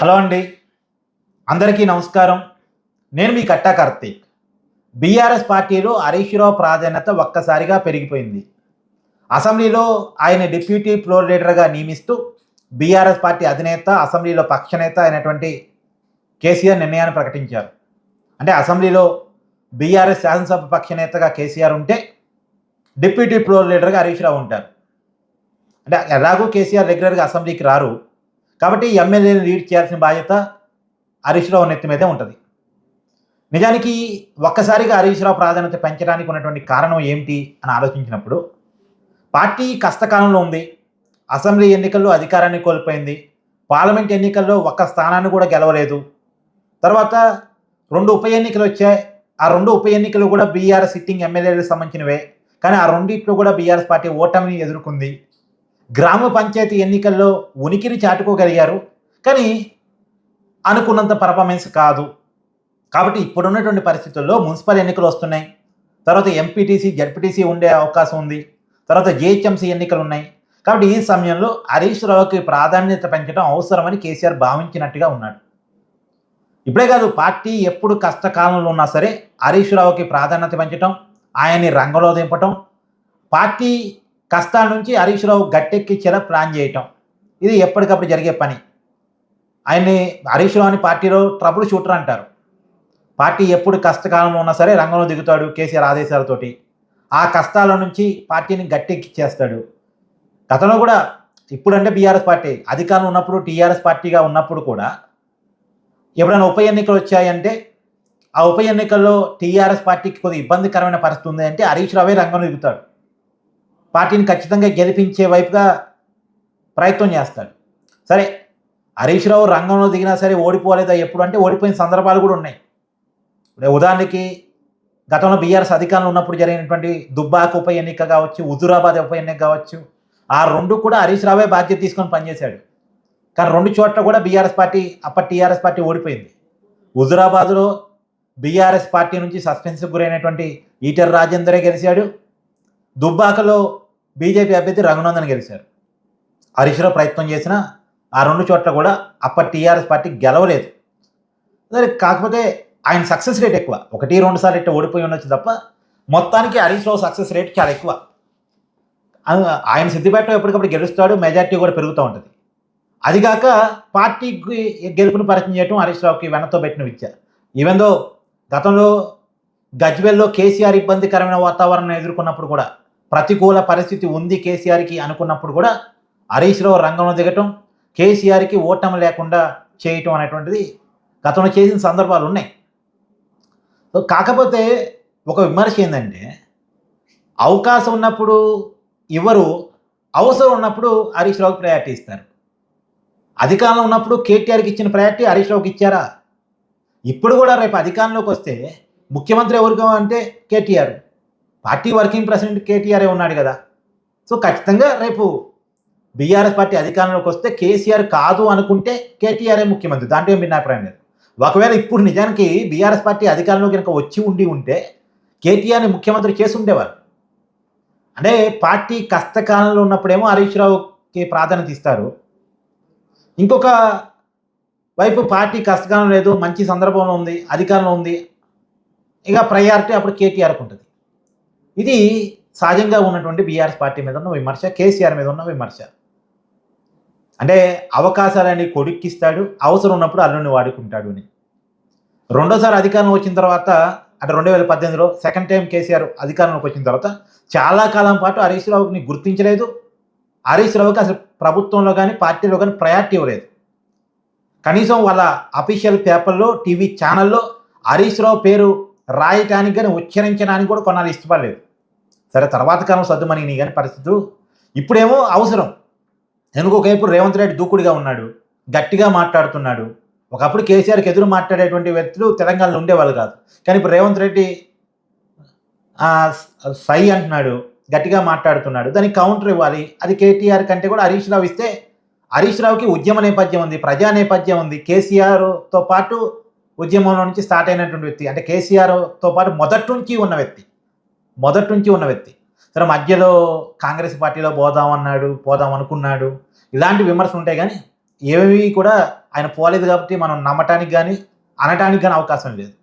Hello అండి, అందరికీ నమస్కారం. నేను మీ కట్టా కార్తీక్. బీఆర్ఎస్ పార్టీలో హరీష్ రావు ప్రాధాన్యత ఒక్కసారిగా పెరిగిపోయింది. అసెంబ్లీలో ఆయన డిప్యూటీ ఫ్లోర్ లీడర్గా నియమిస్తూ బీఆర్ఎస్ పార్టీ అధినేత, అసెంబ్లీలో పక్షనేత అయినటువంటి కేసీఆర్ నిర్ణయాన్ని ప్రకటించారు. అంటే అసెంబ్లీలో బీఆర్ఎస్ శాసనసభ పక్షనేతగా కేసీఆర్ ఉంటే డిప్యూటీ ఫ్లోర్ లీడర్గా హరీష్ రావు ఉంటారు. అంటే ఎలాగూ కేసీఆర్ రెగ్యులర్గా అసెంబ్లీకి రారు కాబట్టి ఎమ్మెల్యేని లీడ్ చేయాల్సిన బాధ్యత హరీష్ రావు నెత్తి మీదే ఉంటుంది. నిజానికి ఒక్కసారిగా హరీష్ రావు ప్రాధాన్యత పెంచడానికి ఉన్నటువంటి కారణం ఏమిటి అని ఆలోచించినప్పుడు, పార్టీ కష్టకాలంలో ఉంది. అసెంబ్లీ ఎన్నికల్లో అధికారాన్ని కోల్పోయింది. పార్లమెంట్ ఎన్నికల్లో ఒక్క స్థానాన్ని కూడా గెలవలేదు. తర్వాత 2 ఉప ఎన్నికలు వచ్చాయి. ఆ 2 ఉప ఎన్నికలు కూడా బీఆర్ఎస్ సిట్టింగ్ ఎమ్మెల్యేలకు సంబంధించినవే. కానీ ఆ రెండింటిలో కూడా బీఆర్ఎస్ పార్టీ ఓటమిని ఎదుర్కొంది. గ్రామ పంచాయతీ ఎన్నికల్లో ఉనికిని చాటుకోగలిగారు, కానీ అనుకున్నంత పర్ఫార్మెన్స్ కాదు. కాబట్టి ఇప్పుడున్నటువంటి పరిస్థితుల్లో మున్సిపల్ ఎన్నికలు వస్తున్నాయి. తర్వాత ఎంపీటీసీ, జడ్పీటీసీ ఉండే అవకాశం ఉంది. తర్వాత జిహెచ్ఎంసీ ఎన్నికలు ఉన్నాయి. కాబట్టి ఈ సమయంలో హరీష్ రావుకి ప్రాధాన్యత పెంచడం అవసరమని కేసీఆర్ భావించినట్టుగా ఉన్నాడు. ఇప్పుడే కాదు, పార్టీ ఎప్పుడు కష్టకాలంలో ఉన్నా సరే హరీష్ రావుకి ప్రాధాన్యత పెంచడం, ఆయన్ని రంగంలో దింపటం, పార్టీ కష్టాల నుంచి హరీష్ రావు గట్టెక్కించేలా ప్లాన్ చేయటం, ఇది ఎప్పటికప్పుడు జరిగే పని. ఆయన్ని హరీష్ రావుని పార్టీలో ట్రబుల్ షూటర్ అంటారు. పార్టీ ఎప్పుడు కష్టకాలంలో ఉన్నా సరే రంగంలో దిగుతాడు కేసీఆర్ ఆదేశాలతోటి. ఆ కష్టాల నుంచి పార్టీని గట్టెక్కిచ్చేస్తాడు. గతంలో కూడా, ఇప్పుడంటే బీఆర్ఎస్ పార్టీ అధికారంలో ఉన్నప్పుడు, టీఆర్ఎస్ పార్టీగా ఉన్నప్పుడు కూడా ఎప్పుడైనా ఉప ఎన్నికలు వచ్చాయంటే ఆ ఉప ఎన్నికల్లో టీఆర్ఎస్ పార్టీకి కొద్దిగా ఇబ్బందికరమైన పరిస్థితి ఉంది అంటే హరీష్ రావే రంగంలో దిగుతాడు. పార్టీని ఖచ్చితంగా గెలిపించే వైపుగా ప్రయత్నం చేస్తాడు. సరే, హరీష్ రావు రంగంలో దిగినా సరే ఓడిపోలేదా ఎప్పుడు అంటే ఓడిపోయిన సందర్భాలు కూడా ఉన్నాయి. ఉదాహరణకి గతంలో బీఆర్ఎస్ అధికారంలో ఉన్నప్పుడు జరిగినటువంటి దుబ్బాక ఉప ఎన్నిక కావచ్చు, హుజూరాబాద్ ఉప ఎన్నిక కావచ్చు, ఆ 2 కూడా హరీష్ రావే బాధ్యత తీసుకొని పనిచేశాడు. కానీ 2 చోట్ల కూడా బీఆర్ఎస్ పార్టీ, అప్పటి టీఆర్ఎస్ పార్టీ ఓడిపోయింది. హుజూరాబాద్లో బీఆర్ఎస్ పార్టీ నుంచి సస్పెన్స్కి గురైనటువంటి ఈటెల రాజేందరే గెలిచాడు. దుబ్బాకలో బీజేపీ అభ్యర్థి రఘునందన్ గెలిచారు. హరీష్ రావు ప్రయత్నం చేసిన ఆ 2 చోట్ల కూడా అప్పటి టీఆర్ఎస్ పార్టీ గెలవలేదు. సరే, కాకపోతే ఆయన సక్సెస్ రేట్ ఎక్కువ. 1-2 సార్లు ఇట్లా ఓడిపోయి ఉండొచ్చు తప్ప మొత్తానికి హరీష్ రావు సక్సెస్ రేట్ చాలా ఎక్కువ. ఆయన సిద్దిపేటలో ఎప్పటికప్పుడు గెలుస్తాడు, మెజార్టీ కూడా పెరుగుతూ ఉంటుంది. అదిగాక పార్టీకి గెలుపుని పరిచయం చేయడం హరీష్ రావుకి వెనతో పెట్టిన విద్య. ఈవెందో గతంలో గజ్వేల్లో కేసీఆర్ ఇబ్బందికరమైన వాతావరణం ఎదుర్కొన్నప్పుడు కూడా, ప్రతికూల పరిస్థితి ఉంది కేసీఆర్కి అనుకున్నప్పుడు కూడా హరీష్ రావు రంగంలో దిగటం, కేసీఆర్కి ఓటమి లేకుండా చేయటం అనేటువంటిది గతంలో చేసిన సందర్భాలు ఉన్నాయి. కాకపోతే ఒక విమర్శ ఏంటంటే, అవకాశం ఉన్నప్పుడు ఇవ్వరు, అవసరం ఉన్నప్పుడు హరీష్ రావుకి ప్రయారిటీ ఇస్తారు. అధికారంలో ఉన్నప్పుడు కేటీఆర్కి ఇచ్చిన ప్రయారిటీ హరీష్ రావుకి ఇచ్చారా? ఇప్పుడు కూడా రేపు అధికారంలోకి వస్తే ముఖ్యమంత్రి ఎవరిగా అంటే కేటీఆర్, పార్టీ వర్కింగ్ ప్రెసిడెంట్ కేటీఆరే ఉన్నాడు కదా. సో ఖచ్చితంగా రేపు బీఆర్ఎస్ పార్టీ అధికారంలోకి వస్తే కేసీఆర్ కాదు అనుకుంటే కేటీఆరే ముఖ్యమంత్రి, దాంట్లో ఏం భిన్నాభిప్రాయం లేదు. ఒకవేళ ఇప్పుడు నిజానికి బీఆర్ఎస్ పార్టీ అధికారంలో కనుక వచ్చి ఉంటే కేటీఆర్ని ముఖ్యమంత్రి చేసి ఉండేవారు. అంటే పార్టీ కష్టకాలంలో ఉన్నప్పుడేమో హరీష్ రావుకి ప్రాధాన్యత ఇస్తారు, ఇంకొక వైపు పార్టీ కష్టకాలం లేదు, మంచి సందర్భంలో ఉంది, అధికారంలో ఉంది, ఇక ప్రయారిటీ అప్పుడు కేటీఆర్కి ఉంటుంది. ఇది సహజంగా ఉన్నటువంటి బీఆర్ఎస్ పార్టీ మీద ఉన్న విమర్శ, కేసీఆర్ మీద ఉన్న విమర్శ. అంటే అవకాశాలని కొడుక్కిస్తాడు, అవసరం ఉన్నప్పుడు అల్లుడిని వాడుకుంటాడు అని. రెండోసారి అధికారం వచ్చిన తర్వాత, అంటే 2018లో సెకండ్ టైం కేసీఆర్ అధికారంలోకి వచ్చిన తర్వాత చాలా కాలం పాటు హరీష్ రావుని గుర్తించలేదు. హరీష్ రావుకి అసలు ప్రభుత్వంలో కానీ పార్టీలో కానీ ప్రయారిటీ ఇవ్వలేదు. కనీసం వాళ్ళ అఫీషియల్ పేపర్లో, టీవీ ఛానల్లో హరీష్ రావు పేరు రాయటానికి కానీ ఉచ్చరించడానికి కూడా కొన్నాళ్ళు ఇష్టపడలేదు. సరే, తర్వాత కాలం సర్దుమణిగినాయి కానీ పరిస్థితులు. ఇప్పుడేమో అవసరం. ఎందుకోవైపు రేవంత్ రెడ్డి దూకుడుగా ఉన్నాడు, గట్టిగా మాట్లాడుతున్నాడు. ఒకప్పుడు కేసీఆర్కి ఎదురు మాట్లాడేటువంటి వ్యక్తులు తెలంగాణలో ఉండేవాళ్ళు కాదు. కానీ ఇప్పుడు రేవంత్ రెడ్డి సై అంటున్నాడు, గట్టిగా మాట్లాడుతున్నాడు. దానికి కౌంటర్ ఇవ్వాలి. అది కేటీఆర్ కంటే కూడా హరీష్ రావు ఇస్తే, హరీష్ రావుకి ఉద్యమ నేపథ్యం ఉంది, ప్రజా నేపథ్యం ఉంది. కేసీఆర్తో పాటు ఉద్యమంలో నుంచి స్టార్ట్ అయినటువంటి వ్యక్తి, అంటే కేసీఆర్తో పాటు మొదటి నుంచి ఉన్న వ్యక్తి. సరే, మధ్యలో కాంగ్రెస్ పార్టీలో పోదాం అనుకున్నాడు, ఇలాంటి విమర్శలు ఉంటాయి. కానీ ఏవి కూడా ఆయన పోలేదు కాబట్టి మనం నమ్మటానికి కానీ అనటానికి కానీ అవకాశం లేదు.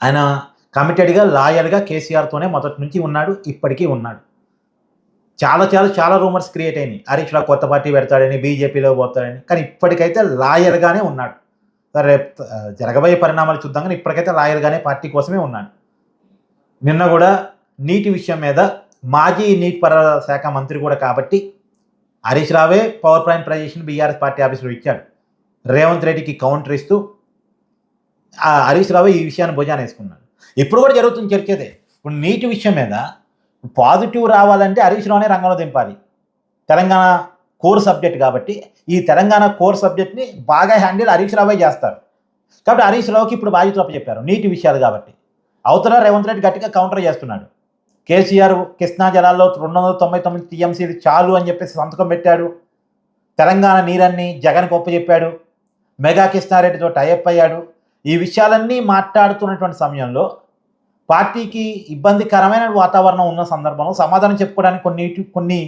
ఆయన కమిటెడ్గా లాయల్గా కేసీఆర్తోనే మొదటి నుంచి ఉన్నాడు, ఇప్పటికీ ఉన్నాడు. చాలా రూమర్స్ క్రియేట్ అయినాయి. హరీష్ రావు కొత్త పార్టీ పెడతాడని, బీజేపీలో పోతాడని, కానీ ఇప్పటికైతే లాయర్గానే ఉన్నాడు. సరే రేపు జరగబోయే పరిణామాలు చూద్దాం, కానీ ఇప్పటికైతే లాయర్గానే పార్టీ కోసమే ఉన్నాడు. నిన్న కూడా నీటి విషయం మీద మాజీ నీటిపారుదల శాఖ మంత్రి కూడా కాబట్టి హరీష్ రావే పవర్ పాయింట్ ప్రజెషన్ బీఆర్ఎస్ పార్టీ ఆఫీసులో ఇచ్చాడు. రేవంత్ రెడ్డికి కౌంటర్ ఇస్తూ హరీష్ రావే ఈ విషయాన్ని భుజాన వేసుకున్నాడు. ఇప్పుడు కూడా జరుగుతుంది చర్చదే. ఇప్పుడు నీటి విషయం మీద పాజిటివ్ రావాలంటే హరీష్ రావునే రంగంలో దింపాలి. తెలంగాణ కోర్ సబ్జెక్ట్ కాబట్టి ఈ తెలంగాణ కోర్ సబ్జెక్ట్ని బాగా హ్యాండిల్ హరీష్ రావే చేస్తారు. కాబట్టి హరీష్ రావుకి ఇప్పుడు బాధ్యత చెప్పారు నీటి విషయాలు కాబట్టి. అవతల రేవంత్ రెడ్డి గట్టిగా కౌంటర్ చేస్తున్నాడు. కేసీఆర్ కృష్ణా జలాల్లో 299 టీఎంసీలు చాలు అని చెప్పేసి సంతకం పెట్టాడు. తెలంగాణ నీరన్నీ జగన్కి ఒప్పచెప్పాడు. మెగా కృష్ణారెడ్డితో టైఅప్ అయ్యాడు. ఈ విషయాలన్నీ మాట్లాడుతున్నటువంటి సమయంలో పార్టీకి ఇబ్బందికరమైన వాతావరణం ఉన్న సందర్భంలో సమాధానం చెప్పుకోవడానికి కొన్ని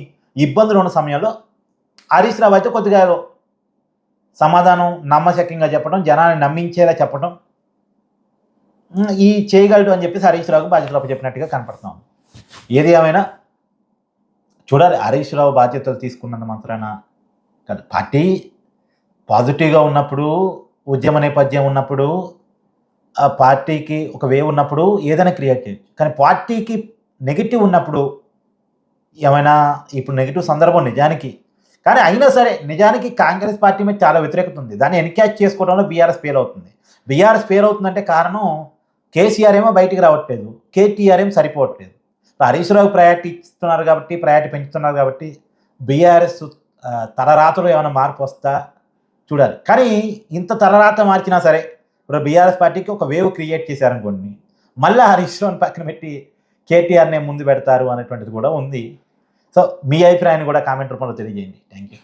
ఇబ్బందులు ఉన్న సమయంలో హరీష్ రావు అయితే కొద్దిగా సమాధానం నమ్మశక్యంగా చెప్పడం, జనాన్ని నమ్మించేలా చెప్పడం ఈ చేయగలడు అని చెప్పేసి హరీష్ రావుకి బాధ్యతలు చెప్పినట్టుగా కనపడుతున్నాం. ఏది ఏమైనా చూడాలి. హరీష్ రావు బాధ్యతలు తీసుకున్నంత మాత్రాన కాదు. పార్టీ పాజిటివ్గా ఉన్నప్పుడు, ఉద్యమ నేపథ్యం ఉన్నప్పుడు, ఆ పార్టీకి ఒక వేవ్ ఉన్నప్పుడు ఏదైనా క్రియేట్ చేయొచ్చు. కానీ పార్టీకి నెగిటివ్ ఉన్నప్పుడు ఏమైనా ఇప్పుడు నెగిటివ్ సందర్భం నిజానికి, కానీ అయినా సరే నిజానికి కాంగ్రెస్ పార్టీ మీద చాలా వ్యతిరేకత ఉంది. దాన్ని ఎన్క్యాచ్ చేసుకోవడంలో బీఆర్ఎస్ ఫెయిల్ అవుతుంది. బీఆర్ఎస్ ఫెయిల్ అవుతుందంటే కారణం కేసీఆర్ ఏమో బయటికి రావట్లేదు, కేటీఆర్ ఏమో సరిపోవట్లేదు. హరీష్ రావు ప్రయారిటీ ఇస్తున్నారు కాబట్టి, ప్రయారిటీ పెంచుతున్నారు కాబట్టి బీఆర్ఎస్ తలరాతలో ఏమైనా మార్పు వస్తా చూడాలి. కానీ ఇంత తలరాత మార్చినా సరే ఇప్పుడు బీఆర్ఎస్ పార్టీకి ఒక వేవ్ క్రియేట్ చేశారనుకోండి, మళ్ళీ హరీష్ రావుని పక్కన పెట్టి కేటీఆర్నే ముందు పెడతారు అనేటువంటిది కూడా ఉంది. సో మీ అభిప్రాయాన్ని కూడా కామెంట్ రూపంలో తెలియజేయండి. Thank you.